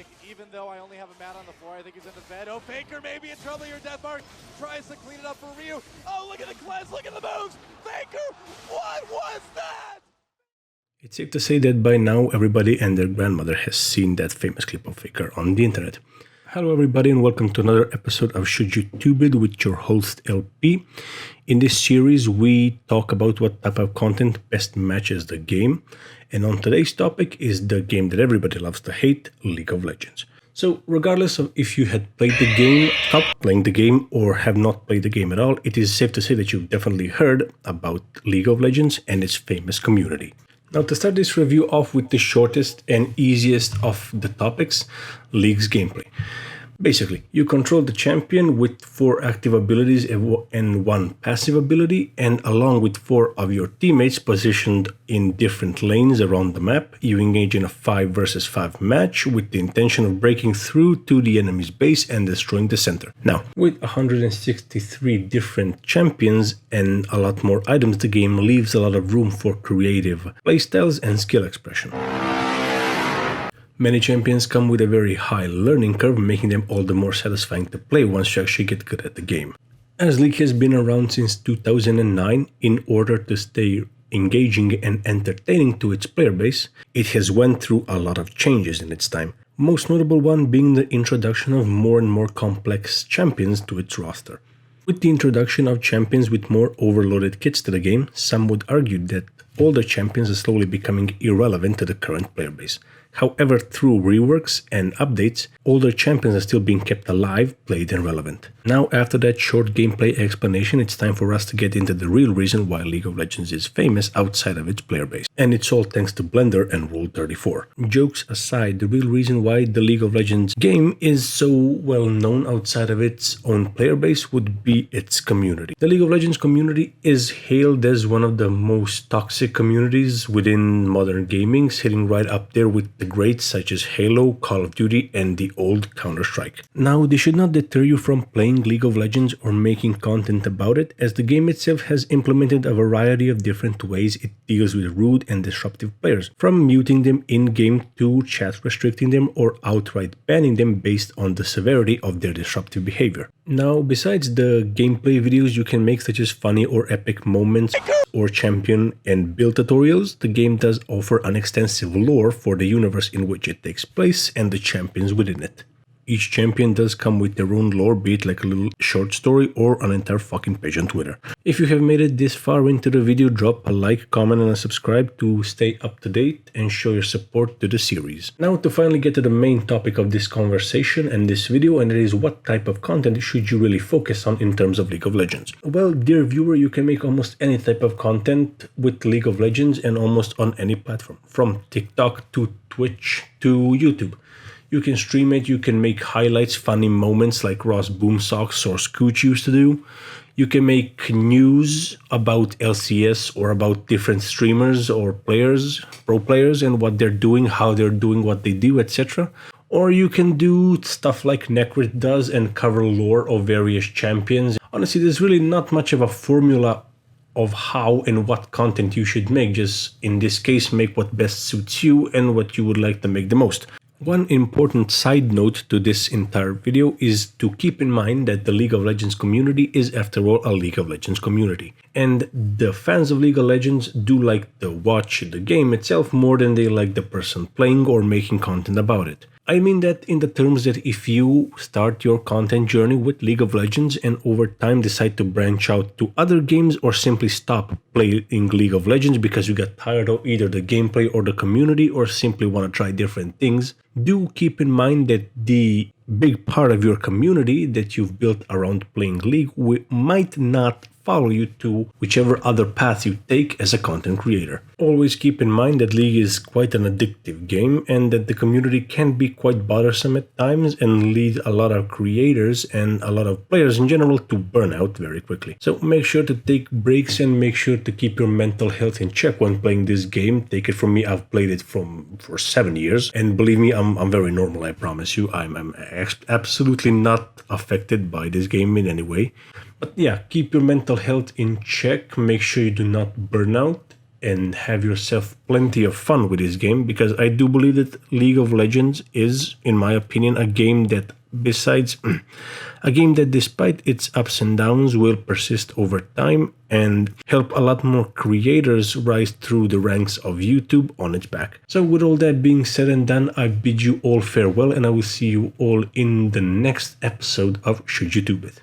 like, even though I only have a mat on the floor, I think he's in the bed. Oh, Faker may be in trouble here. Deathmark tries to clean it up for Ryu. Oh, look at the cleanse, look at the moves. Faker, what was that? It's safe to say that by now everybody and their grandmother has seen that famous clip of Faker on the internet. Hello everybody and welcome to another episode of Should You Tube It with your host LP. In this series we talk about what type of content best matches the game, and on today's topic is the game that everybody loves to hate, League of Legends. So regardless of if you had played the game, stopped playing the game, or have not played the game at all, it is safe to say that you've definitely heard about League of Legends and its famous community. Now, to start this review off with the shortest and easiest of the topics, League's gameplay. Basically, you control the champion with 4 active abilities and 1 passive ability, and along with 4 of your teammates positioned in different lanes around the map, you engage in a 5 versus 5 match with the intention of breaking through to the enemy's base and destroying the center. Now, with 163 different champions and a lot more items, the game leaves a lot of room for creative playstyles and skill expression. Many champions come with a very high learning curve, making them all the more satisfying to play once you actually get good at the game. As League has been around since 2009, in order to stay engaging and entertaining to its player base, it has went through a lot of changes in its time. Most notable one being the introduction of more and more complex champions to its roster. With the introduction of champions with more overloaded kits to the game, some would argue that older champions are slowly becoming irrelevant to the current player base. However, through reworks and updates, older champions are still being kept alive, played and relevant. Now, after that short gameplay explanation, it's time for us to get into the real reason why League of Legends is famous outside of its player base. And it's all thanks to Blender and Rule 34. Jokes aside, the real reason why the League of Legends game is so well known outside of its own player base would be its community. The League of Legends community is hailed as one of the most toxic communities within modern gaming, sitting right up there with the greats such as Halo, Call of Duty, and the old Counter-Strike. Now, this should not deter you from playing League of Legends or making content about it, as the game itself has implemented a variety of different ways it deals with rude and disruptive players, from muting them in-game to chat restricting them or outright banning them based on the severity of their disruptive behavior. Now, besides the gameplay videos you can make, such as funny or epic moments or champion and build tutorials, the game does offer an extensive lore for the universe in which it takes place and the champions within it. Each champion does come with their own lore, be it like a little short story or an entire fucking page on Twitter. If you have made it this far into the video, drop a like, comment and a subscribe to stay up to date and show your support to the series. Now to finally get to the main topic of this conversation and this video, and that is what type of content should you really focus on in terms of League of Legends. Well, dear viewer, you can make almost any type of content with League of Legends and almost on any platform, from TikTok to Twitch to YouTube. You can stream it, you can make highlights, funny moments like Ross Boomsocks or Scooch used to do. You can make news about LCS or about different streamers or players, pro players, and what they're doing, how they're doing what they do, etc. Or you can do stuff like Necrit does and cover lore of various champions. Honestly, there's really not much of a formula of how and what content you should make, just in this case make what best suits you and what you would like to make the most. One important side note to this entire video is to keep in mind that the League of Legends community is, after all, a League of Legends community. And the fans of League of Legends do like to watch the game itself more than they like the person playing or making content about it. I mean that in the terms that if you start your content journey with League of Legends and over time decide to branch out to other games or simply stop playing League of Legends because you got tired of either the gameplay or the community or simply want to try different things, do keep in mind that the big part of your community that you've built around playing League might not follow you to whichever other path you take as a content creator. Always keep in mind that League is quite an addictive game and that the community can be quite bothersome at times and lead a lot of creators and a lot of players in general to burn out very quickly. So make sure to take breaks and make sure to keep your mental health in check when playing this game. Take it from me, I've played it for 7 years, and believe me, I'm very normal, I promise you. I'm absolutely not affected by this game in any way. But yeah, keep your mental health in check, make sure you do not burn out, and have yourself plenty of fun with this game, because I do believe that League of Legends is, in my opinion, a game that despite its ups and downs will persist over time and help a lot more creators rise through the ranks of YouTube on its back. So with all that being said and done, I bid you all farewell, and I will see you all in the next episode of Should You Tube It.